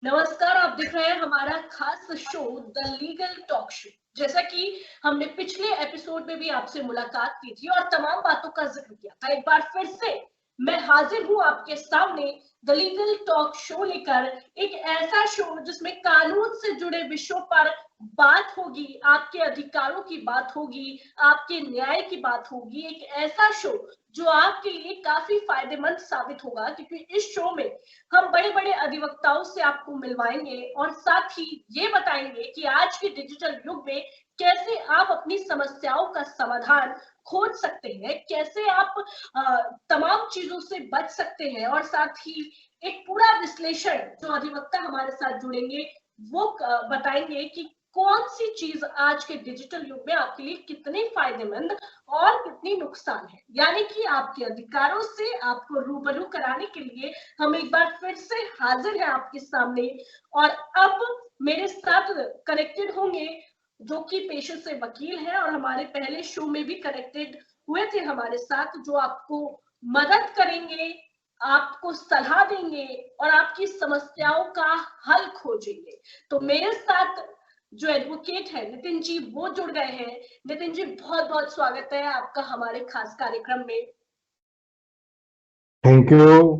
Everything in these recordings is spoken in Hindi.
नमस्कार, आप देख रहे हैं हमारा खास show the legal talk show. जैसा कि हमने पिछले एपिसोड में भी आपसे मुलाकात की थी और तमाम बातों का जिक्र किया था, एक बार फिर से मैं हाजिर हूं आपके सामने द लीगल टॉक शो लेकर। एक ऐसा शो जिसमें कानून से जुड़े विषयों पर बात होगी, आपके अधिकारों की बात होगी, आपके न्याय की बात होगी। एक ऐसा शो जो आपके लिए काफी फायदेमंद साबित होगा, क्योंकि इस शो में हम बड़े बड़े अधिवक्ताओं से आपको मिलवाएंगे और साथ ही ये बताएंगे कि आज के डिजिटल युग में कैसे आप अपनी समस्याओं का समाधान खोज सकते हैं, कैसे आप तमाम चीजों से बच सकते हैं, और साथ ही एक पूरा विश्लेषण जो अधिवक्ता हमारे साथ जुड़ेंगे वो बताएंगे कि कौन सी चीज आज के डिजिटल युग में आपके लिए कितनी फायदेमंद और कितनी नुकसान है। यानी कि आपके अधिकारों से आपको रूबरू कराने के लिए हम एक बार फिर से हाजिर हैं आपके सामने। और अब मेरे साथ कनेक्टेड होंगे जो कि पेशे से वकील हैं और हमारे पहले शो में भी कनेक्टेड हुए थे हमारे साथ, जो आपको मदद करेंगे, आपको सलाह देंगे और आपकी समस्याओं का हल खोजेंगे। तो मेरे साथ जो एडवोकेट है नितिन जी वो जुड़ गए हैं। नितिन जी, बहुत बहुत स्वागत है आपका हमारे खास कार्यक्रम में। थैंक यू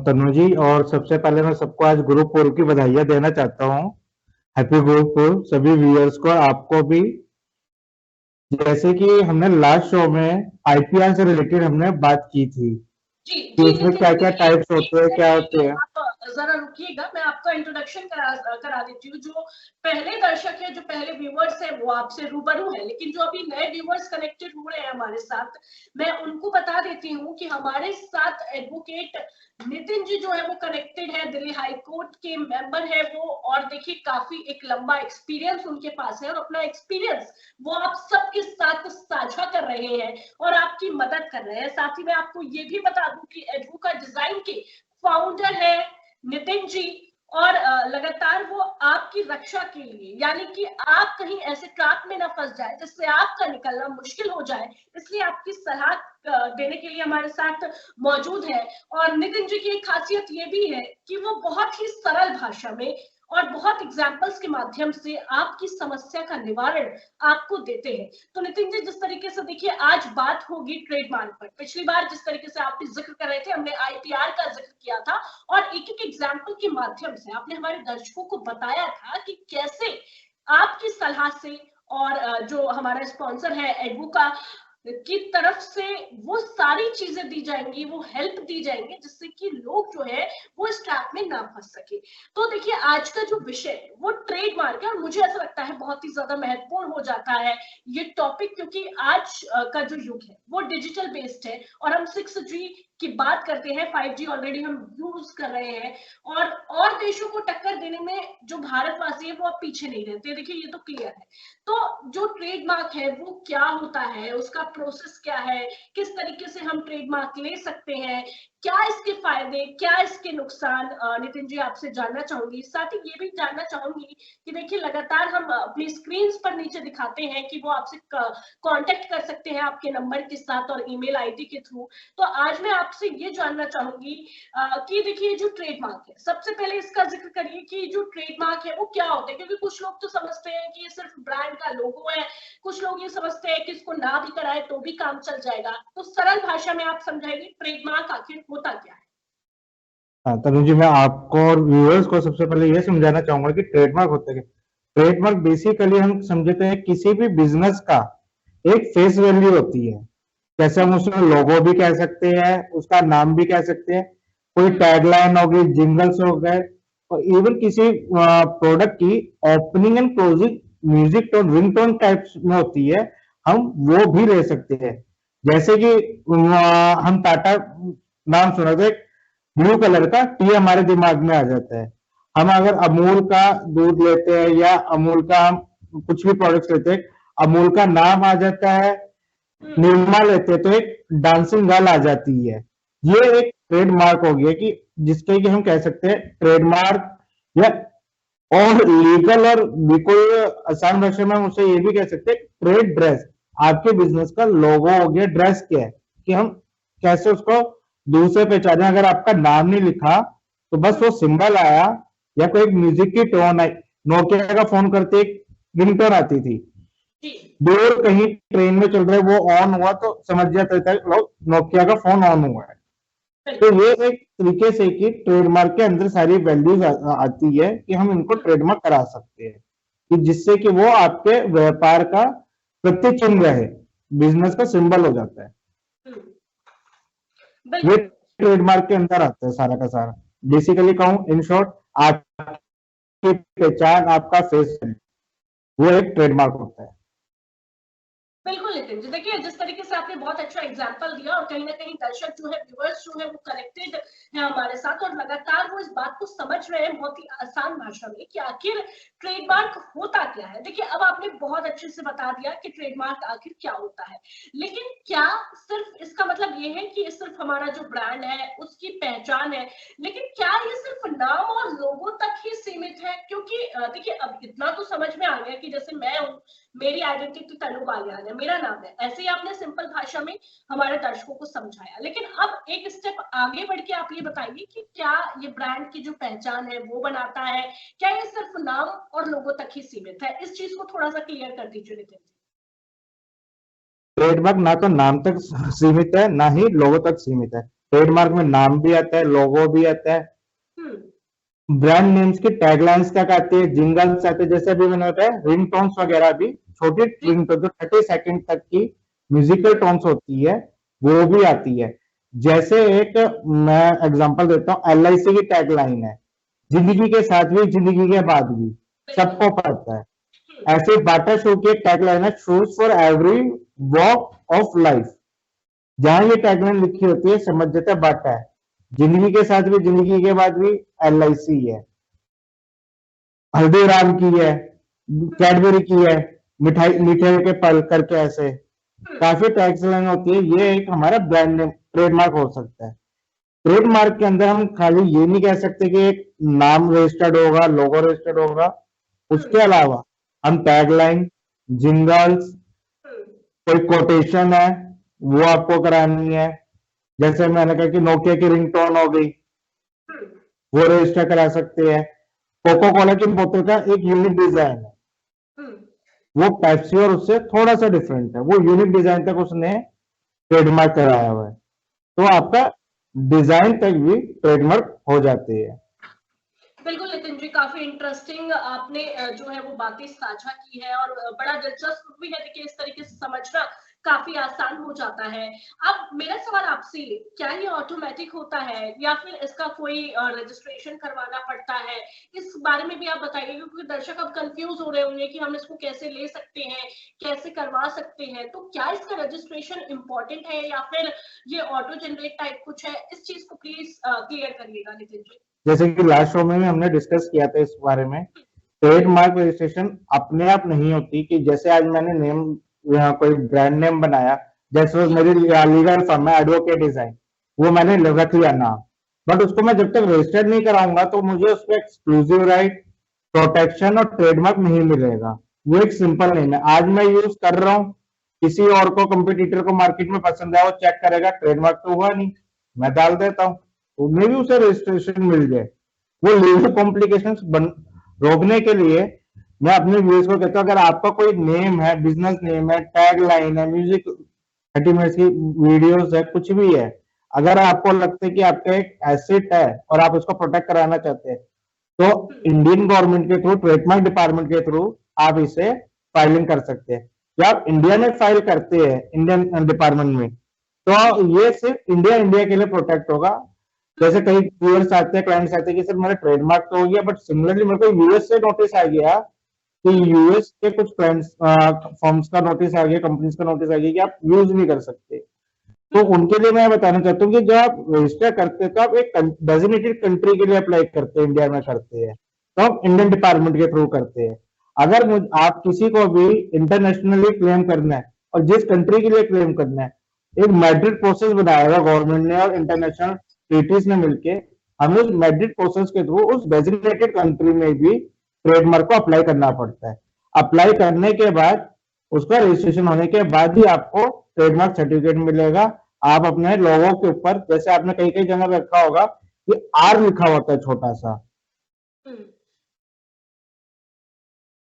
तनु जी। और सबसे पहले मैं सबको आज गुरु पूर्व की बधाइयां देना चाहता हूँ। हैप्पी गुरु पूर्व सभी व्यूअर्स को, आपको भी। जैसे कि हमने लास्ट शो में आईपीआर से रिलेटेड हमने बात की थी जी कि जी उसमें नितिन क्या जी, क्या एक टाइप्स एक होते हैं, क्या सेकंड होते हैं। आप जरा रुकिएगा, मैं आपका इंट्रोडक्शन करा देती हूँ। जो पहले दर्शक है, जो पहले व्यूअर्स है, वो आपसे रूबरू है, लेकिन जो अभी नए व्यूअर्स कनेक्टेड हो रहे हैं हमारे साथ, मैं उनको बता देती हूँ कि हमारे साथ एडवोकेट नितिन जी जो है वो कनेक्टेड है, दिल्ली हाई कोर्ट के मेंबर है वो। और देखिए काफी एक लंबा एक्सपीरियंस उनके पास है और अपना एक्सपीरियंस वो आप सबके साथ साझा कर रहे हैं और आपकी मदद कर रहे हैं। साथ ही मैं आपको ये भी बता दूं कि एडवोका डिजाइन के फाउंडर है नितिन जी, और लगातार वो आपकी रक्षा के लिए, यानी कि आप कहीं ऐसे ट्रैप में ना फंस जाए जिससे आपका निकलना मुश्किल हो जाए, इसलिए आपकी सलाह देने के लिए हमारे साथ मौजूद है। और नितिन जी की एक खासियत ये भी है कि वो बहुत ही सरल भाषा में और बहुत एग्जाम्पल्स के माध्यम से आपकी समस्या का निवारण आपको देते हैं। तो नितिन जी, जिस तरीके से देखिए आज बात होगी ट्रेडमार्क पर। पिछली बार जिस तरीके से आपने जिक्र कर रहे थे, हमने आईपीआर का जिक्र किया था और एक एक एग्जाम्पल के माध्यम से आपने हमारे दर्शकों को बताया था कि कैसे आपकी सलाह से और जो हमारा स्पॉन्सर है एडवोका की तरफ से वो सारी चीजें दी जाएंगी, वो हेल्प दी जाएंगी, जिससे कि लोग जो है वो इस ट्रैप में ना फंस सके। तो देखिए आज का जो विषय है वो ट्रेडमार्क है और मुझे ऐसा लगता है बहुत ही ज्यादा महत्वपूर्ण हो जाता है ये टॉपिक, क्योंकि आज का जो युग है वो डिजिटल बेस्ड है और हम 6G की बात करते हैं, 5G ऑलरेडी हम यूज कर रहे हैं। और देशों को टक्कर देने में जो भारतवासी है वो अब पीछे नहीं रहते, देखिए ये तो क्लियर है। तो जो ट्रेडमार्क है वो क्या होता है, उसका प्रोसेस क्या है, किस तरीके से हम ट्रेडमार्क ले सकते हैं, क्या इसके फायदे, क्या इसके नुकसान, नितिन जी आपसे जानना चाहूंगी। साथ ही ये भी जानना चाहूंगी कि देखिए लगातार हम अपनी स्क्रीन पर नीचे दिखाते हैं कि वो आपसे कांटेक्ट कर सकते हैं आपके नंबर के साथ और ईमेल आईडी के थ्रू। तो आज मैं आपसे ये जानना चाहूंगी कि देखिए जो ट्रेडमार्क है, सबसे पहले इसका जिक्र करिए कि जो ट्रेडमार्क है वो क्या होता है, क्योंकि कुछ लोग तो समझते हैं कि ये सिर्फ ब्रांड का लोगो है, कुछ लोग ये समझते हैं कि इसको ना भी कराए तो भी काम चल जाएगा। तो सरल भाषा में आप समझाइए ट्रेडमार्क आखिर होता क्या है। हाँ तनु जी, मैं आपको और व्यूअर्स को सबसे पहले ये समझाना चाहूंगा कि ट्रेडमार्क होता है क्या। ट्रेडमार्क बेसिकली हम समझते हैं किसी भी बिजनेस का एक फेस वैल्यू होती है। जैसे हम उसमें लोगो भी कह सकते हैं, उसका नाम भी कह सकते हैं, कोई टैगलाइन होगी, जिंगल्स हो गए, और इवन किसी प्रोडक्ट की opening and closing music tone, ring tone types में होती है, हम वो भी ले सकते हैं। जैसे कि हम टाटा नाम सुना थे, ब्लू कलर का टी हमारे दिमाग में आ जाता है। हम अगर अमूल का दूध लेते हैं या अमूल का हम कुछ भी प्रोडक्ट्स लेते हैं, अमूल का नाम आ जाता है। निर्मा लेते तो एक डांसिंग गर्ल आ जाती है। ये एक ट्रेडमार्क हो गया कि जिसके कि हम कह सकते हैं ट्रेडमार्क, या और लीगल और बिल्कुल आसान भाषा में हम उसे ये भी कह सकते हैं ट्रेड ड्रेस। आपके बिजनेस का लोगो हो गया, ड्रेस क्या है कि हम कैसे उसको दूसरे पहचाने। अगर आपका नाम नहीं लिखा तो बस वो सिंबल आया, या कोई म्यूजिक की टोन आई, नोकिया का फोन करते एक रिंगटोन आती थी, दूर कहीं ट्रेन में चल रहे वो ऑन हुआ तो समझ जाते थे लोग नोकिया का फोन ऑन हुआ है। तो ये एक तरीके से कि ट्रेडमार्क के अंदर सारी वैल्यूज आती है कि हम इनको ट्रेडमार्क करा सकते हैं कि जिससे कि वो आपके व्यापार का प्रतीक चिन्ह रहे, बिजनेस का सिंबल हो जाता है। ये ट्रेडमार्क के अंदर आता है सारा का सारा। बेसिकली कहूं इन शॉर्ट, आपकी पहचान, आपका फेस, वो एक ट्रेडमार्क होता है। बिल्कुल नितिन जी, देखिए जिस तरीके से आपने बहुत अच्छा एग्जांपल दिया और कहीं ना कहीं दर्शक जो है, व्यूअर्स जो है वो कनेक्टेड है हमारे साथ और लगातार वो इस बात को समझ रहे हैं बहुत ही आसान भाषा में कि आखिर ट्रेडमार्क होता क्या है। देखिए अब आपने बहुत अच्छे से बता दिया कि ट्रेडमार्क आखिर क्या होता है, लेकिन क्या सिर्फ इसका मतलब ये है कि सिर्फ हमारा जो ब्रांड है उसकी पहचान है, लेकिन क्या ये सिर्फ नाम और लोगो तक ही सीमित है? क्योंकि देखिए अब इतना तो समझ में आ गया कि जैसे मैं हूँ, मेरी आइडेंटिटी तनु बालियान है, मेरा नाम है, ऐसे ही आपने सिंपल भाषा में हमारे दर्शकों को समझाया। लेकिन अब एक स्टेप आगे बढ़ के आप ये बताइए कि क्या ये ब्रांड की जो पहचान है वो बनाता है, क्या ये सिर्फ नाम और लोगो तक ही सीमित है? इस चीज को थोड़ा सा क्लियर कर दीजिए नितिन जी। ट्रेडमार्क ना तो नाम तक सीमित है ना ही लोगो तक सीमित है। ट्रेडमार्क में नाम भी आता है, लोगो भी आता है, ब्रांड नेम्स की टैगलाइंस क्या कहती है, जिंगल्स आते हैं, जैसे अभी मैंने बताया रिंग टोन्स वगैरह भी, छोटी रिंग टोन जो 30 सेकंड तक की म्यूजिकल टोन्स होती है वो भी आती है। जैसे एक मैं एग्जांपल देता हूँ, LIC की टैगलाइन है, जिंदगी के साथ भी जिंदगी के बाद भी, सबको पता है। ऐसे बाटा शो की एक टैगलाइन है, shoes for every walk of life. जहां ये टैगलाइन लिखी होती है समझ जाता है बाटा है, जिंदगी के साथ भी जिंदगी के बाद भी LIC है, हल्दीराम की है, कैडबरी की है, मिठाई मीठे के पल करके, ऐसे काफी टैगलाइन होती है। ये एक हमारा ब्रांड नेम ट्रेडमार्क हो सकता है। ट्रेडमार्क के अंदर हम खाली ये नहीं कह सकते कि एक नाम रजिस्टर्ड होगा, लोगो रजिस्टर्ड होगा, उसके अलावा हम टैगलाइन, जिंगल्स, कोई कोटेशन है वो आपको करानी है। जैसे मैंने कहा कि नोकिया की रिंगटोन हो गई, वो रजिस्टर करा सकते हैं। कोको कोला की बोतल का एक यूनिक डिजाइन है, वो पेप्सी और उससे थोड़ा सा डिफरेंट है, वो यूनिक डिजाइन तक उसने ट्रेडमार्क कराया हुआ है, तो आपका डिजाइन तक भी ट्रेडमार्क हो जाती है। बिल्कुल नितिन जी, काफी इंटरेस्टिंग आपने जो है वो बातें साझा की है और बड़ा दिलचस्प भी है। देखिए इस तरीके से समझना काफी आसान हो जाता है। अब मेरा सवाल आपसे, क्या ये ऑटोमेटिक होता है या फिर इसका कोई रजिस्ट्रेशन करवाना पड़ता है? इस बारे में भी आप बताइए, क्योंकि दर्शक अब कंफ्यूज हो रहे होंगे कि हम इसको कैसे ले सकते हैं, कैसे करवा सकते हैं। तो क्या इसका रजिस्ट्रेशन इम्पोर्टेंट है या फिर ये ऑटो जनरेट टाइप कुछ है? इस चीज को प्लीज क्लियर करिएगा नितिन जी। जैसे कि लास्ट शो में हमने डिस्कस किया था इस बारे में, ट्रेडमार्क रजिस्ट्रेशन अपने आप नहीं होती कि जैसे आज मैंने नेम कोई ब्रांड नेम बनाया, जैसे मेरी लीगल फर्म है एडवोकेट डिजाइन, वो मैंने रख लिया नाम, बट उसको मैं जब तक रजिस्टर्ड नहीं कराऊंगा तो मुझे उस पर एक्सक्लूसिव राइट, प्रोटेक्शन और ट्रेडमार्क नहीं मिलेगा। वो एक सिंपल नेम है, आज मैं यूज कर रहा हूँ, किसी और को कंपटीटर को मार्केट में पसंद है, वो चेक करेगा ट्रेडमार्क तो हुआ नहीं, मैं डाल देता हूँ, उन्हें भी उसे रजिस्ट्रेशन मिल जाए। वो लीगल कॉम्प्लिकेशंस रोकने के लिए मैं अपने व्यूअर्स को कहता हूँ, अगर आपका कोई नेम है, बिजनेस नेम है, टैग लाइन है, म्यूजिक 30 मिनट्स की वीडियोस है, कुछ भी है, अगर आपको लगता है कि आपका एक एसेट है और आप उसको प्रोटेक्ट कराना चाहते हैं, तो इंडियन गवर्नमेंट के थ्रू, ट्रेडमार्क डिपार्टमेंट के थ्रू आप इसे फाइलिंग कर सकते हैं, या आप इंडिया में फाइल करते हैं इंडियन डिपार्टमेंट में, तो ये सिर्फ इंडिया के लिए प्रोटेक्ट होगा। जैसे कई व्यूअर्स आते हैं, क्लाइंट्स आते हैं कि सर मेरा ट्रेडमार्क तो हो गया, बट सिमिलरली मेरे को यूएस से नोटिस आ गया कि यूएस के कुछ क्लाइंट्स फर्म्स का नोटिस आ गया, कंपनीज का नोटिस आ गया कि आप यूज नहीं कर सकते। तो उनके लिए मैं बताना चाहता हूँ कि जब आप रजिस्टर करते हैं तो आप एक डेजिग्नेटेड कंट्री के लिए अप्लाई करते हैं, इंडिया में करते हैं, तो आप इंडियन डिपार्टमेंट के थ्रू करते हैं। अगर आप किसी को भी इंटरनेशनली क्लेम करना है और जिस कंट्री के लिए क्लेम करना है, एक मैड्रिड प्रोसेस बनाया हुआ गवर्नमेंट ने और इंटरनेशनल ट्रीटीज ने मिलके, हमें उस मैड्रिड प्रोसेस के थ्रू उस डेजिग्नेटेड कंट्री में भी ट्रेडमार्क को अप्लाई करना पड़ता है। अप्लाई करने के बाद, उसका रजिस्ट्रेशन होने के बाद ही आपको ट्रेडमार्क सर्टिफिकेट मिलेगा। आप अपने लोगों के ऊपर, जैसे आपने कई कई जगह रखा होगा कि आर लिखा होता है छोटा सा,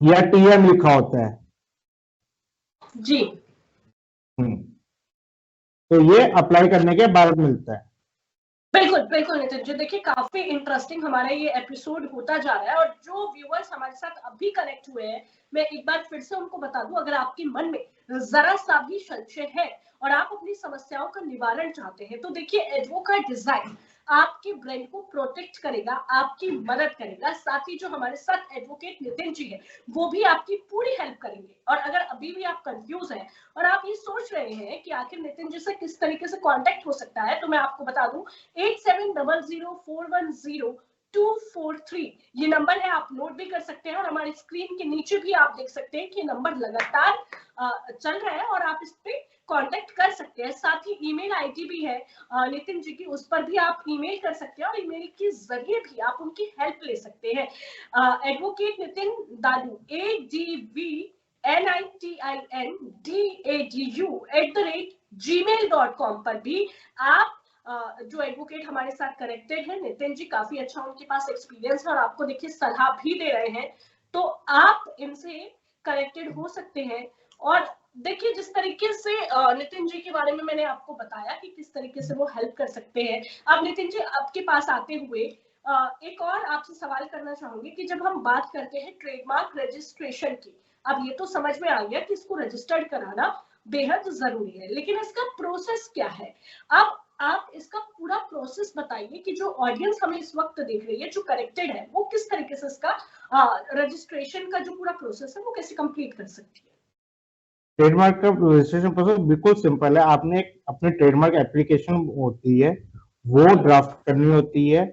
या TM लिखा होता है जी। तो ये अप्लाई करने के बाद मिलता है। बिल्कुल बिल्कुल नितिन जी, देखिए काफी इंटरेस्टिंग हमारा ये एपिसोड होता जा रहा है, और जो व्यूअर्स हमारे साथ अभी कनेक्ट हुए हैं, मैं एक बार फिर से उनको बता दूं, अगर आपके मन में जरा सा भी संशय है और आप अपनी समस्याओं का निवारण चाहते हैं, तो देखिए एडवोकेट डिजाइन आपके ब्रेन को प्रोटेक्ट करेगा, आपकी मदद करेगा। साथ ही जो हमारे साथ एडवोकेट नितिन जी है, वो भी आपकी पूरी हेल्प करेंगे। और अगर अभी भी आप कंफ्यूज हैं और आप ये सोच रहे हैं कि आखिर नितिन जी से किस तरीके से कांटेक्ट हो सकता है, तो मैं आपको बता दूं 8700410243 ये नंबर है, आप नोट भी कर सकते हैं, और हमारी स्क्रीन के नीचे भी आप देख सकते हैं कि नंबर लगातार चल रहा है और आप इस पे कांटेक्ट कर सकते हैं। साथ ही ईमेल आईडी भी है नितिन जी की, उस पर भी आप ईमेल कर सकते हैं और ईमेल के जरिए भी आप उनकी हेल्प ले सकते हैं। एडवोकेट नितिन दादू ADVNITINDADU@gmail.com पर भी आप जो एडवोकेट हमारे साथ कनेक्टेड है, नितिन जी काफी अच्छा उनके पास एक्सपीरियंस है और आपको देखिए सलाह भी दे रहे हैं, तो आप इनसे कनेक्टेड हो सकते हैं। और देखिए जिस तरीके से नितिन जी के बारे में मैंने आपको बताया कि किस तरीके से वो हेल्प कर सकते हैं, अब नितिन जी आपके पास आते हुए एक और आपसे सवाल करना चाहूंगी कि जब हम बात करते हैं ट्रेडमार्क रजिस्ट्रेशन की, अब ये तो समझ में आ गया कि इसको रजिस्टर्ड कराना बेहद जरूरी है, लेकिन इसका प्रोसेस क्या है? अब आप इसका पूरा प्रोसेस बताइए कि जो ऑडियंस हमें इस वक्त देख रही है, जो कनेक्टेड है, वो किस तरीके से इसका रजिस्ट्रेशन का जो पूरा प्रोसेस है वो कैसे कंप्लीट कर सकती है। ट्रेडमार्क का रजिस्ट्रेशन प्रोसेस बिल्कुल सिंपल है। आपने अपने ट्रेडमार्क एप्लीकेशन होती है वो ड्राफ्ट करनी होती है।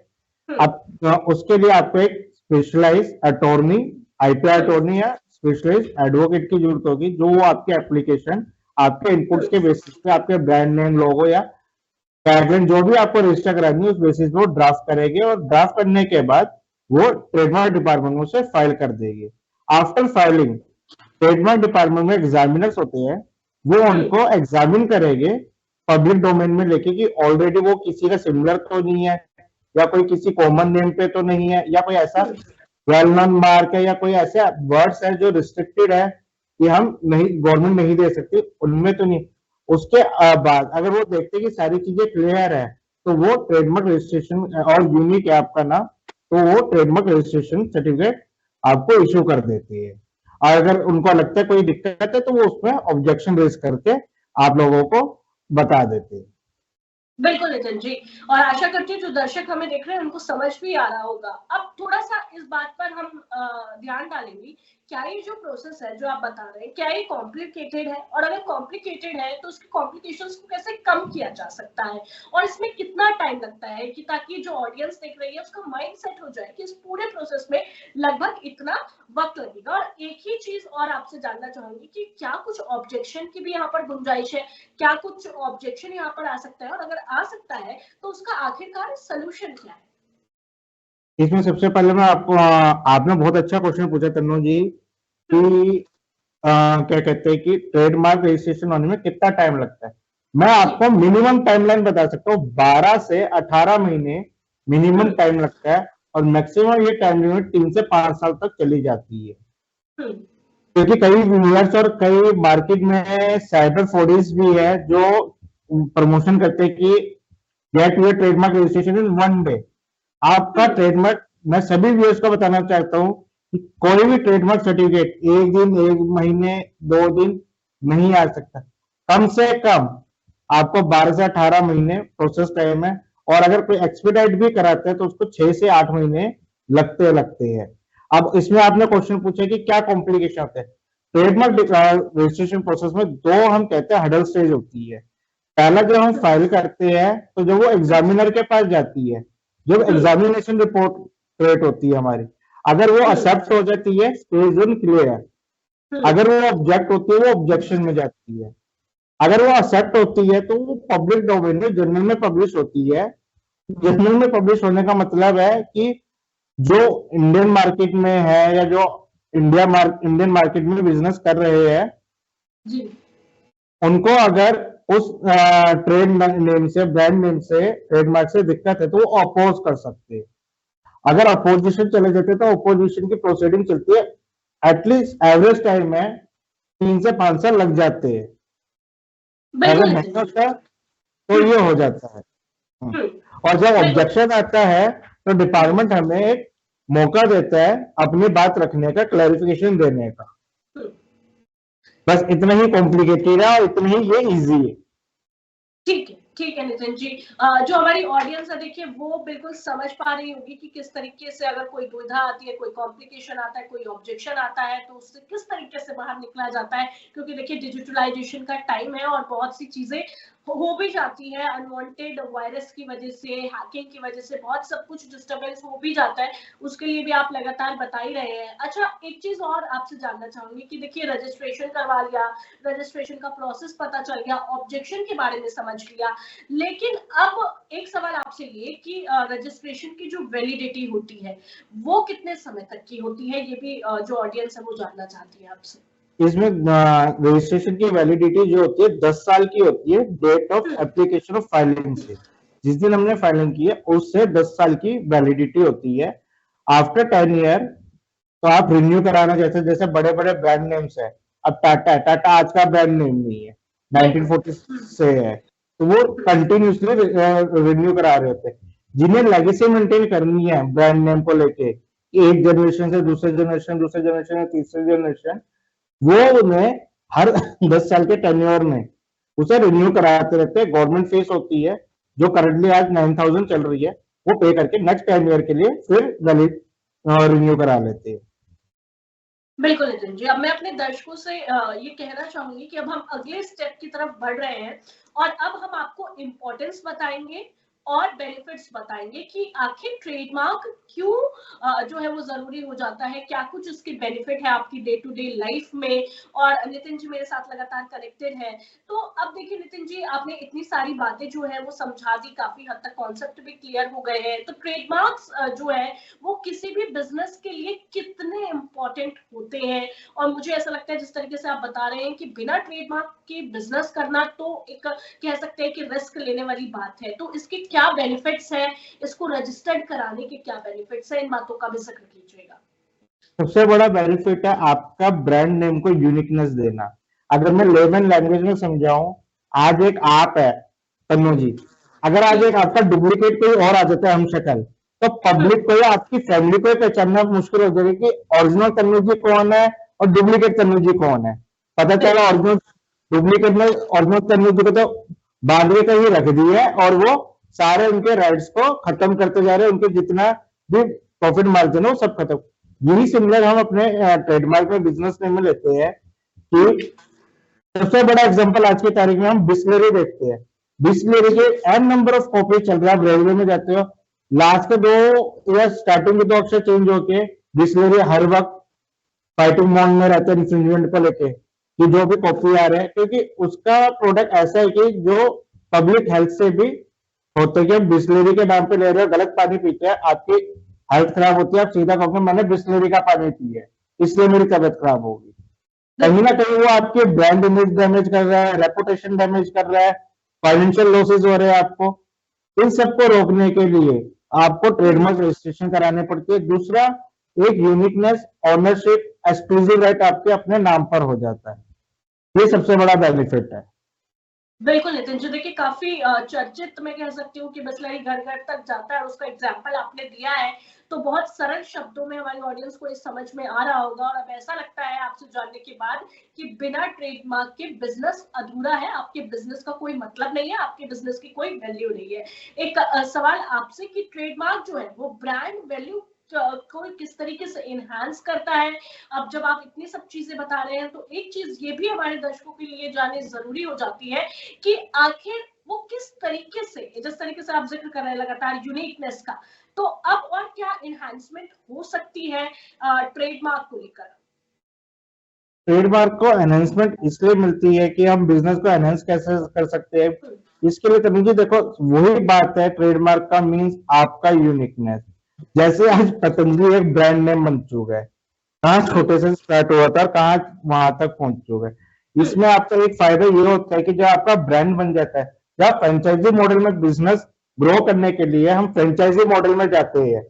अब उसके लिए आपको एक स्पेशलाइज अटॉर्नी, IPR अटॉर्नी या स्पेशलाइज एडवोकेट की जरूरत होगी, जो वो आपके एप्लीकेशन, आपके इनपुट्स के बेसिस पे आपके ब्रांड नेम, लोगो या टैगलाइन जो भी आपको रजिस्टर करानी है उस बेसिस पे वो ड्राफ्ट करेंगे, और ड्राफ्ट करने के बाद वो ट्रेडमार्क डिपार्टमेंट में उसे फाइल कर देगी। आफ्टर फाइलिंग ट्रेडमार्क डिपार्टमेंट में एग्जामिनर्स होते हैं, वो उनको एग्जामिन करेंगे पब्लिक डोमेन में लेके कि ऑलरेडी वो किसी का सिमिलर तो नहीं है, या कोई किसी कॉमन नेम पे तो नहीं है, या कोई ऐसा वेल नोन मार्क है, या कोई ऐसे वर्ड्स है जो रिस्ट्रिक्टेड है कि हम नहीं, गवर्नमेंट नहीं दे सकती, उनमें तो नहीं। उसके बाद अगर वो देखते हैं कि सारी चीजें क्लियर है, तो वो ट्रेडमार्क रजिस्ट्रेशन और यूनिक है आपका नाम, तो वो ट्रेडमार्क रजिस्ट्रेशन सर्टिफिकेट आपको इश्यू कर देती है। और अगर उनको लगता है कोई दिक्कत है तो वो उसमें ऑब्जेक्शन रेज करके आप लोगों को बता देते हैं। बिल्कुल नितिन जी, और आशा करती हूँ जो दर्शक हमें देख रहे हैं उनको समझ भी आ रहा होगा। अब थोड़ा सा इस बात पर हम ध्यान डालेंगे, क्या ये जो प्रोसेस है जो आप बता रहे हैं, क्या ये कॉम्प्लिकेटेड है, और अगर कॉम्प्लिकेटेड है तो उसके कॉम्प्लिकेशंस को कैसे कम किया जा सकता है, और इसमें कितना टाइम लगता है, कि ताकि जो ऑडियंस देख रही है उसका माइंड सेट हो जाए कि इस पूरे प्रोसेस में लगभग इतना वक्त लगेगा। और एक ही चीज और आपसे जानना चाहूंगी कि क्या कुछ ऑब्जेक्शन की भी यहाँ पर गुंजाइश है, क्या कुछ ऑब्जेक्शन यहाँ पर आ सकता है, और अगर आ सकता है तो उसका आखिरकार सलूशन क्या है? इसमें सबसे पहले मैं आपको, आपने बहुत अच्छा क्वेश्चन पूछा तन्नू जी कि क्या कहते हैं कि ट्रेडमार्क रजिस्ट्रेशन होने में कितना टाइम लगता है। मैं आपको मिनिमम टाइमलाइन बता सकता हूँ, 12 से 18 महीने मिनिमम टाइम लगता है, और मैक्सिमम ये टाइम लिमिट 3 से 5 साल तक चली जाती है। क्योंकि कई व्यूअर्स और कई मार्केट में साइबर फॉडीज भी है जो प्रमोशन करते हैं कि get your trademark registration in 1 day. आपका ट्रेडमार्क, मैं सभी व्यूअर्स को बताना चाहता हूं कि कोई भी ट्रेडमार्क सर्टिफिकेट एक दिन, एक महीने, 2 दिन नहीं आ सकता। कम से कम आपको 12 से 18 महीने प्रोसेस टाइम है, और अगर कोई एक्सपीडाइट भी कराते हैं तो उसको 6 से 8 महीने लगते हैं। अब इसमें आपने क्वेश्चन पूछा कि क्या कॉम्प्लिकेशन होते हैं। ट्रेडमार्क रजिस्ट्रेशन प्रोसेस में 2 हम कहते हैं हडल स्टेज होती है। पहला जब हम फाइल करते हैं तो जब वो एग्जामिनर के पास जाती है, जब एग्जामिनेशन रिपोर्ट क्रिएट होती है हमारी, अगर वो एक्सेप्ट हो जाती है स्टेज 1 क्लियर है, अगर वो ऑब्जेक्ट होती है वो ऑब्जेक्शन में जाती है, अगर वो एक्सेप्ट होती है तो वो पब्लिक डोमेन में जर्नल में पब्लिश होती है। जर्नल में पब्लिश होने का मतलब है कि जो इंडियन मार्केट में है या जो इंडियन मार्केट में बिजनेस कर रहे हैं जी, उनको अगर उस ट्रेड नेम से, ब्रांड नेम से, ट्रेडमार्क से दिक्कत है तो वो अपोज कर सकते हैं। अगर अपोजिशन चले जाते तो अपोजिशन की प्रोसीडिंग चलती है, एटलीस्ट एवरेज टाइम में 3 से 5 साल लग जाते हैं। अगर बिल्कुल नहीं नितिन जी। होता तो ये हो जाता है। हम्म, और जब बिल्कुल। ऑब्जेक्शन आता है तो डिपार्टमेंट हमें एक मौका देता है अपनी बात रखने का, क्लैरिफिकेशन देने का। हम्म, बस इतना ही कॉम्प्लिकेटेड है और इतना ही ये इजी है। ठीक है नितिन जी। जो हमारी ऑडियंस है देखिए वो बिल्कुल समझ पा रही होगी कि किस तरीके से अगर कोई दुविधा आती है, कोई कॉम्प्लिकेशन आता है, कोई ऑब्जेक्शन आता है तो उससे किस तरीके से बाहर निकला जाता है। क्योंकि देखिए डिजिटलाइजेशन का टाइम है और बहुत सी चीजें हो भी जाती है, अनवांटेड वायरस की वजह से, हैकिंग की वजह से बहुत सब कुछ डिस्टर्बेंस हो भी जाता है। उसके लिए भी आप लगातार बता ही रहे हैं। अच्छा, एक चीज और आपसे जानना चाहूंगी कि देखिए रजिस्ट्रेशन करवा लिया, रजिस्ट्रेशन का प्रोसेस पता चल गया, ऑब्जेक्शन के बारे में समझ लिया, लेकिन अब एक सवाल आपसे ये कि रजिस्ट्रेशन की जो वैलिडिटी होती है वो कितने समय तक की होती है, ये भी जो ऑडियंस है वो जानना चाहती है आपसे। इसमें रजिस्ट्रेशन की वैलिडिटी जो होती है 10 साल की होती है, date of application of filing से। जिस दिन हमने फाइलिंग की है उससे 10 साल की वैलिडिटी होती है। आफ्टर 10 ईयर तो आप रिन्यू कराना, जैसे जैसे बड़े बड़े ब्रांड नेम्स है, अब टाटा, टाटा आज का ब्रांड नेम नहीं है, 1940 से है, तो वो कंटिन्यूसली रिन्यू करा रहे होते हैं। जिन्हें लेगेसी मेंटेन करनी है ब्रांड नेम को लेके, एक जनरेशन से दूसरे जनरेशन, दूसरे जनरेशन से तीसरे जनरेशन, वो उन्हें हर 10 साल के टेन्योर में उसे रिन्यू कराते रहते हैं। गवर्नमेंट फीस होती है जो करंटली आज 9,000 चल रही है, वो पे करके नेक्स्ट 10 ईयर के लिए फिर वैलिड रिन्यू करा लेते हैं। बिल्कुल नितिन जी। अब मैं अपने दर्शकों से ये कहना चाहूंगी कि अब हम अगले स्टेप की तरफ बढ़ रहे हैं और अब हम आपको इम्पोर्टेंस बताएंगे और बेनिफिट्स बताएंगे कि आखिर ट्रेडमार्क क्यों जो है वो जरूरी हो जाता है, क्या कुछ उसके बेनिफिट है आपकी डे टू डे लाइफ में। और नितिन जी मेरे साथ लगातार कनेक्टेड है। तो अब देखिए नितिन जी, आपने इतनी सारी बातें जो है वो समझा दी, काफी हद तक कॉन्सेप्ट भी क्लियर हो गए हैं। तो ट्रेडमार्क्स जो है वो किसी भी बिजनेस के लिए कितने इंपॉर्टेंट होते हैं। और मुझे ऐसा लगता है जिस तरीके से आप बता रहे हैं कि बिना ट्रेडमार्क के बिजनेस करना तो एक कह सकते हैं कि रिस्क लेने वाली बात है। तो इसके क्या बेनिफिट्स है, इसको रजिस्टर्ड कराने के क्या बेनिफिट्स है, इन बातों का भी जिक्र कीजिएगा। सबसे बड़ा बेनिफिट है आपका ब्रांड नेम को यूनिकनेस देना। अगर मैं लेमन लैंग्वेज में समझाऊं, आज एक आप है तन्नू जी, अगर आज एक आपका डुप्लीकेट कोई और आ जाता है हम शक्ल, तो पब्लिक को या आपकी फैमिली को पहचानना मुश्किल हो जाएगा कि ओरिजिनल तन्नू जी कौन है और डुप्लीकेट तन्नू जी कौन है। पता चला ओरिजिनल, डुप्लीकेट में ओरिजिनल तन्नू जी को तो बांधवे का ही रख दिया है और वो सारे उनके राइट्स को खत्म करते जा रहे हैं, उनके जितना भी प्रॉफिट मार्जिन है वो सब खत्म। यही सिमिलर हम अपने ट्रेडमार्क में, बिजनेस नेम में लेते हैं कि सबसे बड़ा एग्जांपल आज की तारीख में हम बिस्लरी देखते हैं। बिस्लरी के एन नंबर ऑफ कॉपी चल रहा है। आप रेलवे में जाते हो, लास्ट के 2 या स्टार्टिंग के 2 अक्षर चेंज होके बिस्लरी हर वक्त फाइटिंग मोड में रहते हैं इंफ्रिंजमेंट को लेके कि जो भी कॉपी आ रहे हैं, क्योंकि उसका प्रोडक्ट ऐसा है कि जो पब्लिक हेल्थ से भी होते हैं कि बिस्लरी के नाम पे ले रहे हो, गलत पानी पीते हैं, आपकी हेल्थ खराब होती है, आप सीधा कहोगे मैंने बिस्लरी का पानी पिया है इसलिए मेरी तबियत खराब होगी। कहीं ना कहीं वो आपके ब्रांड इमेज डैमेज कर रहा है, रेपुटेशन डैमेज कर रहा है, फाइनेंशियल लॉसेज हो रहे हैं आपको। इन सबको रोकने के लिए आपको ट्रेडमार्क रजिस्ट्रेशन कराने पड़ती है। दूसरा, एक यूनिकनेस, ऑनरशिप, एक्सक्लूसिव राइट आपके अपने नाम पर हो जाता है। ये सबसे बड़ा बेनिफिट है। बिल्कुल नितिन जी। देखिए काफी चर्चित मैं कह सकती हूँ कि बिस्लरी घर घर तक जाता है, उसका एग्जाम्पल आपने दिया है। तो बहुत सरल शब्दों में हमारी ऑडियंस को ये समझ में आ रहा होगा। और अब ऐसा लगता है आपसे जानने के बाद कि बिना ट्रेडमार्क के बिजनेस अधूरा है, आपके बिजनेस का कोई मतलब नहीं है, आपके बिजनेस की कोई वैल्यू नहीं है। एक सवाल आपसे कि ट्रेडमार्क जो है वो ब्रांड वैल्यू को किस तरीके से इनहांस करता है। अब जब आप इतनी सब चीजें बता रहे हैं तो एक चीज ये भी हमारे दर्शकों के लिए जाननी जरूरी हो जाती है कि आखिर वो किस तरीके से, जिस तरीके से आप जिक्र कर रहे हैं लगातार यूनिकनेस का, तो अब और क्या इनहांसमेंट हो सकती है ट्रेडमार्क को लेकर। ट्रेडमार्क को एनहेंसमेंट इसलिए मिलती है कि हम बिजनेस को एनहेंस कैसे कर सकते हैं। इसके लिए तभी देखो, वही बात है, ट्रेडमार्क का मीन्स आपका यूनिकनेस। जैसे आज पतंजलि एक ब्रांड नेम बन चुका है, कहाँ छोटे से स्टार्ट हुआ था और कहाँ वहां तक पहुंच चुका है। इसमें आपका एक फायदा ये होता है कि जब आपका ब्रांड बन जाता है, जब फ्रेंचाइजी मॉडल में बिजनेस ग्रो करने के लिए हम फ्रेंचाइजी मॉडल में जाते हैं,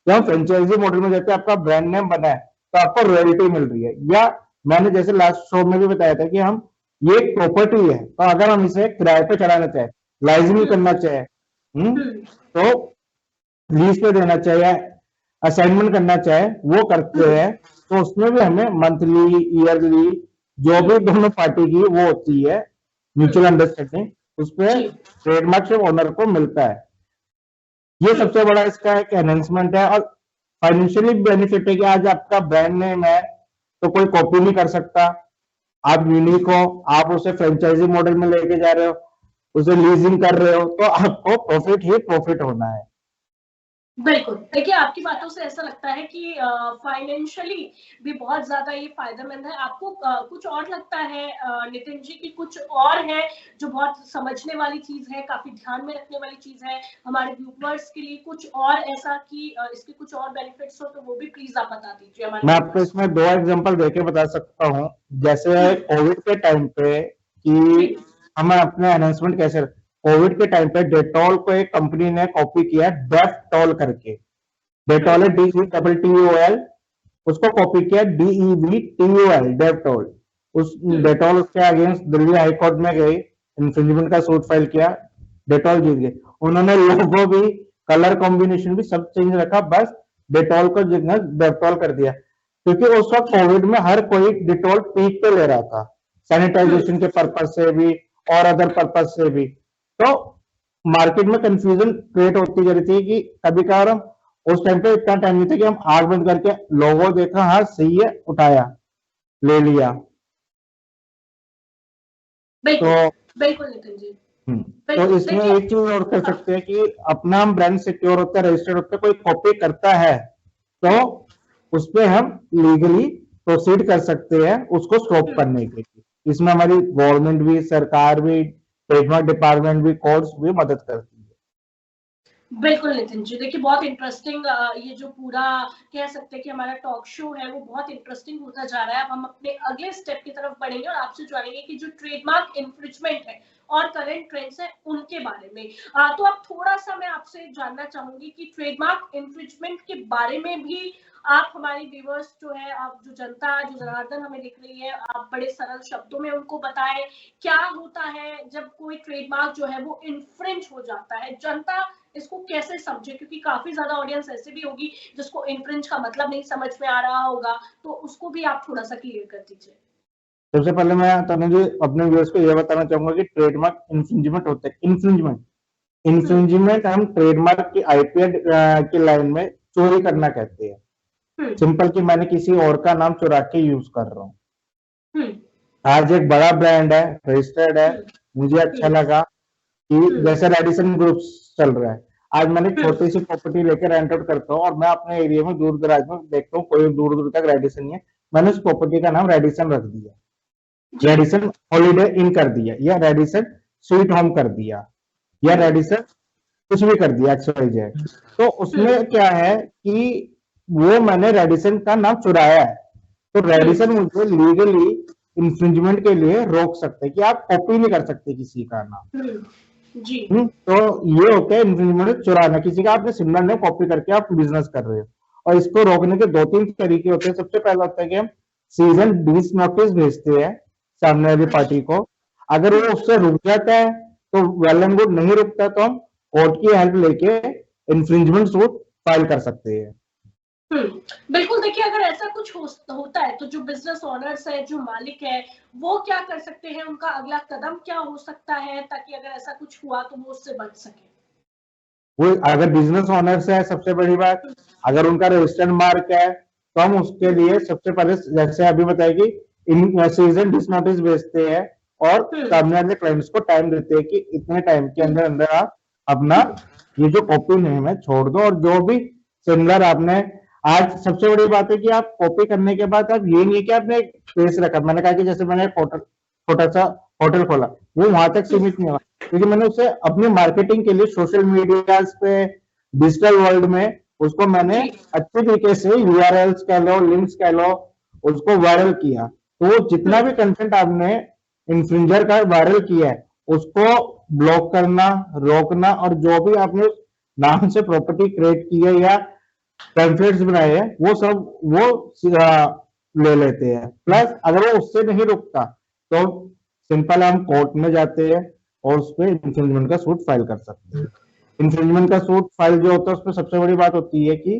जब हम फ्रेंचाइजी मॉडल में जाते हैं, आपका ब्रांड नेम बना है तो आपको रॉयल्टी मिल रही है, या मैंने जैसे लास्ट शो में भी बताया था कि हम ये एक प्रॉपर्टी है, तो अगर हम इसे किराए पे चढ़ाना चाहे, लाइजनिंग करना चाहे, तो लीज पे देना चाहे, असाइनमेंट करना चाहे, वो करते हैं, तो उसमें भी हमें मंथली, ईयरली, जो भी दोनों पार्टी की वो होती है म्यूचुअल अंडरस्टैंडिंग, उस पर ट्रेडमार्क से ओनर को मिलता है। ये सबसे बड़ा इसका एक एनहेंसमेंट है, और फाइनेंशियली बेनिफिट है कि आज आपका ब्रांड नेम है तो कोई कॉपी नहीं कर सकता, आप यूनिक हो, आप उसे फ्रेंचाइजी मॉडल में लेके जा रहे हो, उसे लीजिंग कर रहे हो, तो आपको प्रॉफिट ही प्रॉफिट होना है। बिल्कुल, देखिए आपकी बातों से ऐसा लगता है कि फाइनेंशियली भी बहुत ज्यादा ये फायदेमंद है। आपको कुछ और लगता है नितिन जी की कुछ और है जो बहुत समझने वाली चीज है, काफी ध्यान में रखने वाली चीज है हमारे व्यूअर्स के लिए, कुछ और ऐसा कि इसके कुछ और बेनिफिट्स हो तो वो भी प्लीज आप बता दीजिए हमारे। मैं आपको इसमें 2 एग्जांपल देके बता सकता हूँ, जैसे कोविड के टाइम पे कि हमें अपने अनाउंसमेंट कैसे, कोविड के टाइम पे डेटॉल को एक कंपनी ने कॉपी किया डेफटॉल करके, डेटॉल है DETTOL, उसको कॉपी किया DEVTOL, डेटॉल। उस डेटॉल उसके अगेंस्ट दिल्ली हाई कोर्ट में गई, इंफ्रिंजमेंट का सूट फाइल किया, डेटॉल जीत गए। उन्होंने लोगो भी, कलर कॉम्बिनेशन भी सब चेंज रखा, बस डेटॉल को जितना डेटॉल कर दिया, क्योंकि उस वक्त कोविड में हर कोई डेटॉल पीक पे ले रहा था, सैनिटाइजेशन के पर्पज से भी और अदर पर्पज से भी। तो मार्केट में कंफ्यूजन क्रिएट होती जा रही थी कि कभी कभार हम उस टाइम पे इतना टाइम नहीं था कि हम आग बंद करके लोगो देखा, हाँ सही है, उठाया, ले लिया। बिल्कुल बिल्कुल नितिन जी। तो इसमें एक चीज और कर सकते हैं कि अपना हम ब्रांड सिक्योर होता है, रजिस्टर्ड होता है, कोई कॉपी करता है तो उस पर हम लीगली प्रोसीड कर सकते हैं उसको स्टॉप करने के लिए। इसमें हमारी गवर्नमेंट भी, सरकार भी, ट्रेडमार्क डिपार्टमेंट भी, कोर्ट्स भी मदद करती है। बिल्कुल नितिन जी, देखिए बहुत इंटरेस्टिंग ये जो पूरा कह सकते हैं कि हमारा टॉक शो है वो बहुत इंटरेस्टिंग होता जा रहा है। अब हम अपने अगले स्टेप की तरफ बढ़ेंगे और आपसे जानेंगे कि जो ट्रेडमार्क इन्फ्रिंजमेंट है और करंट ट्रेंड्स है उनके बारे में। तो अब थोड़ा सा मैं आपसे जानना चाहूंगी कि ट्रेडमार्क इन्फ्रिंजमेंट के बारे में भी आप हमारी व्यूअर्स जो है, आप जो जनता, जो जनार्दन हमें देख रही है, आप बड़े सरल शब्दों में उनको बताएं क्या होता है जब कोई ट्रेडमार्क जो है वो इन्फ्रिंज हो जाता है, जनता इसको कैसे समझे, क्योंकि काफी ज्यादा ऑडियंस ऐसे भी होगी जिसको इन्फ्रिंज का मतलब नहीं समझ में आ रहा होगा, तो उसको भी आप थोड़ा सा क्लियर कर दीजिए। सबसे पहले मैं तनु जी अपने व्यूअर्स को यह बताना चाहूंगा कि ट्रेडमार्क इन्फ्रिंजमेंट होता है। इन्फ्रिंजमेंट हम ट्रेडमार्क की आईपीआर की लाइन में चोरी करना कहते हैं। सिंपल कि मैंने किसी और का नाम चुरा के यूज कर रहा हूँ। आज एक बड़ा ब्रांड है, रजिस्टर्ड है, मुझे अच्छा लगा कि जैसे रेडिसन ग्रुप चल रहा है, आज मैंने छोटी सी प्रॉपर्टी लेकर रेंट आउट करता हूँ और मैं अपने एरिया में दूर दराज में देखता हूँ कोई दूर दूर तक रेडिसन नहीं है, मैंने उस प्रॉपर्टी का नाम रेडिसन रख दिया, रेडिसन हॉलीडे इन कर दिया, या रेडिसन स्वीट होम कर दिया, या रेडिसन कुछ भी कर दिया XYZ। तो उसमें क्या है कि वो मैंने रेडिसन का नाम चुराया है, तो रेडिसन मुझे लीगली इन्फ्रिंजमेंट के लिए रोक सकते हैं कि आप कॉपी नहीं कर सकते किसी का नाम। जी। तो ये होता है इन्फ्रिंजमेंट, चुराना, किसी का आपने सिमिलर नेम कॉपी करके आप बिजनेस कर रहे हो। और इसको रोकने के 2-3 तरीके होते हैं। सबसे पहला होता है कि हम सीजन डिस नोटिस भेजते हैं सामने वाली पार्टी को, अगर वो उससे रुक जाता है तो वेल एंड गुड, नहीं रुकता तो हम कोर्ट की हेल्प लेके इन्फ्रिंजमेंट सूट फाइल कर सकते हैं। बिल्कुल, देखिए अगर ऐसा कुछ होता है तो जो बिजनेस ओनर्स है, जो मालिक है, वो क्या कर सकते हैं, उनका अगला कदम क्या हो सकता है ताकि अगर ऐसा कुछ हुआ तो वो उससे बच सके। वो अगर बिजनेस ओनर्स है, सबसे बड़ी बात, अगर उनका रजिस्टर्ड मार्क है तो हम उसके लिए सबसे पहले जैसे अभी बताएगी इन सीजन डिस नोटिस भेजते हैं और सामने वाले क्लाइंट्स को टाइम देते हैं कि इतने टाइम के अंदर अंदर आप अपना ये जो कॉपी नेम है छोड़ दो, और जो भी सिमिलर आपने, आज सबसे बड़ी बात है कि आप कॉपी करने के बाद आप ये नहीं है कि आपने एक प्लेस रखा, मैंने कहा कि जैसे मैंने छोटा सा होटल खोला, वो वहां तक सीमित नहीं हुआ, क्योंकि मैंने उसे अपनी मार्केटिंग के लिए सोशल मीडिया पे, डिजिटल वर्ल्ड में उसको मैंने अच्छे तरीके से यूआरएल्स कह लो, लिंक्स कह लो, उसको वायरल किया। तो वो जितना भी कंटेंट आपने इन्फ्रिंजर का वायरल किया है उसको ब्लॉक करना, रोकना, और जो भी आपने नाम से प्रॉपर्टी क्रिएट की है या पैम्फलेट्स बनाए हैं, वो सब वो ले लेते हैं। प्लस अगर वो उससे नहीं रुकता तो सिंपल हम कोर्ट में जाते हैं और उस पर इंफ्रिंजमेंट का सूट फाइल कर सकते हैं। इंफ्रिंजमेंट का सूट फाइल जो होता है उसमें सबसे बड़ी बात होती है कि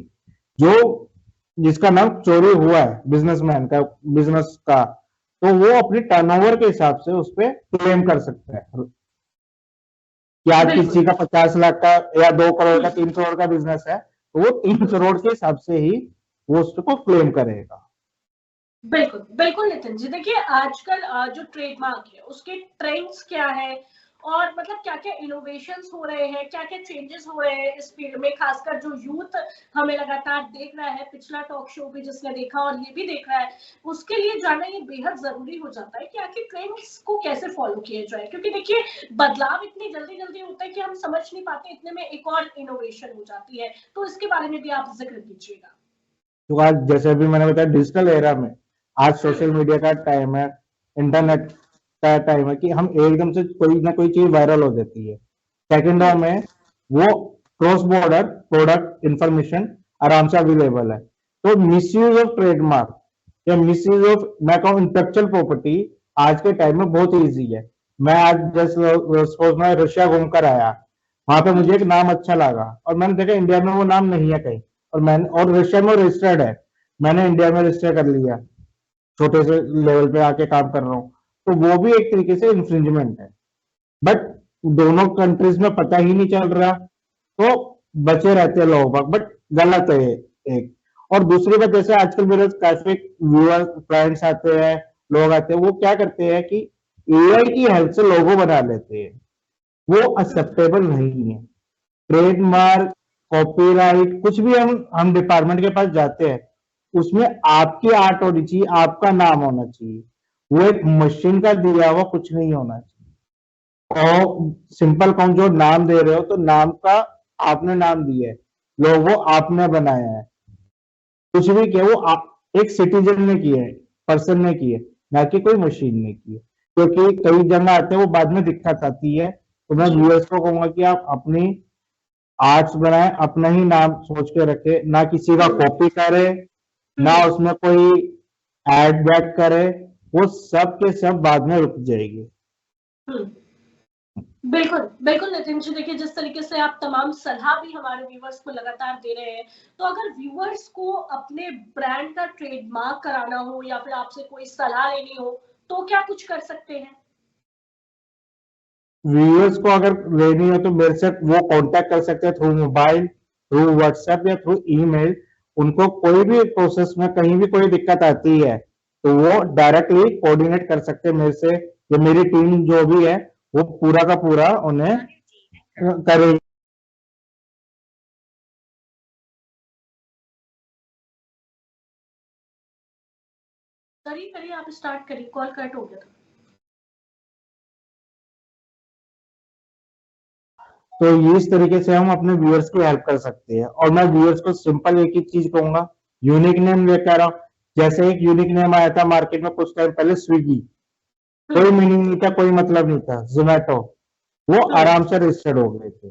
जो जिसका नाम चोरी हुआ है बिजनेसमैन का, बिजनेस का, तो वो अपनी टर्नओवर के हिसाब से उस पर क्लेम कर सकता है कि आज बिल्कुल। किसी का 50 लाख का या 2 करोड़ का 3 करोड़ का बिजनेस है तो वो 3 करोड़ के हिसाब से ही वो उसको क्लेम करेगा। बिल्कुल बिल्कुल नितिन जी, देखिए आजकल जो ट्रेडमार्क है उसके ट्रेंड्स क्या है और मतलब क्या क्या इनोवेशंस हो रहे हैं, क्या क्या चेंजेस हो रहे हैं इस फील्ड में, खासकर जो यूथ हमें लगातार देख रहा है, पिछला टॉक शो भी जिसने देखा और ये भी देख रहा है, उसके लिए जानना ये बेहद जरूरी हो जाता है कि आखिर ट्रेंड्स को कैसे फॉलो किया जाए, क्योंकि देखिए बदलाव इतनी जल्दी जल्दी होता है कि हम समझ नहीं पाते, इतने में एक और इनोवेशन हो जाती है, तो इसके बारे में भी आप जिक्र कीजिएगा। तो आज जैसे अभी मैंने बताया डिजिटल एरा में आज सोशल मीडिया का टाइम है, इंटरनेट का टाइम है कि हम एकदम से कोई ना कोई चीज वायरल हो जाती है, सेकेंडों में वो क्रॉस बॉर्डर प्रोडक्ट इंफॉर्मेशन आराम से अवेलेबल है। तो मिसयूज ऑफ ट्रेडमार्क या मिसयूज ऑफ मैं कहूँ इंटेलेक्चुअल प्रॉपर्टी आज के टाइम में बहुत ईजी है। मैं आज जैसे सपोज मैं रशिया घूमकर आया, वहां पे मुझे एक नाम अच्छा लगा और मैंने देखा इंडिया में वो नाम नहीं है कहीं, और रशिया में रजिस्टर्ड है, मैंने इंडिया में रजिस्टर कर लिया, छोटे से लेवल पे आके काम कर रहा हूँ, तो वो भी एक तरीके से इंफ्रिंजमेंट है। बट दोनों कंट्रीज में पता ही नहीं चल रहा तो बचे रहते हैं लोग, बट गलत है एक। और दूसरी बात, जैसे आजकल मेरे काफी व्यूअर क्लाइंट्स आते हैं, लोग आते हैं, वो क्या करते हैं कि एआई की हेल्प से लोगो बना लेते हैं, वो एक्सेप्टेबल नहीं है। ट्रेडमार्क, कॉपीराइट, कुछ भी हम डिपार्टमेंट के पास जाते हैं, उसमें आपकी आर्ट होनी चाहिए, आपका नाम होना चाहिए, वो एक मशीन का दिया हुआ कुछ नहीं होना चाहिए। और सिंपल कहूं, जो नाम दे रहे हो तो नाम का आपने नाम दिया है, लोगो आपने बनाया है, कुछ भी किया वो एक सिटीजन ने किया है, पर्सन ने किया है, ना कि कोई मशीन ने की है। क्योंकि कई जगह आते हैं वो बाद में दिक्कत आती है, तो मैं व्यूअर्स को कहूंगा कि आप अपनी आर्ट्स बनाए, अपना ही नाम सोच के रखे, ना किसी का कॉपी करे, ना उसमें कोई एड बैक करे, वो सब के सब बाद में रुक जाएगी। बिल्कुल बिल्कुल नितिन जी, देखिए जिस तरीके से आप तमाम सलाह भी हमारे व्यूअर्स को लगातार दे रहे हैं, तो अगर व्यूअर्स को अपने ब्रांड का ट्रेडमार्क कराना हो या फिर आपसे कोई सलाह लेनी हो तो क्या कुछ कर सकते हैं? व्यूअर्स को अगर लेनी हो तो मेरे से वो कांटेक्ट कर सकते हैं थ्रू मोबाइल, थ्रू व्हाट्सएप या थ्रू ईमेल। उनको कोई भी प्रोसेस में कहीं भी कोई दिक्कत आती है तो वो डायरेक्टली कोऑर्डिनेट कर सकते हैं मेरे से, या मेरी टीम जो भी है वो पूरा का पूरा उन्हें करेगी। करिए करिए, आप स्टार्ट करिए, कॉल कट हो गया था। तो ये इस तरीके से हम अपने व्यूअर्स की हेल्प कर सकते हैं। और मैं व्यूअर्स को सिंपल एक ही चीज कहूंगा, यूनिक नेम लेकर आओ। जैसे एक यूनिक नेम आया था मार्केट में कुछ टाइम पहले, स्विगी, कोई मीनिंग नहीं था, कोई मतलब नहीं था। जोमेटो, वो आराम से रजिस्टर्ड हो गए थे।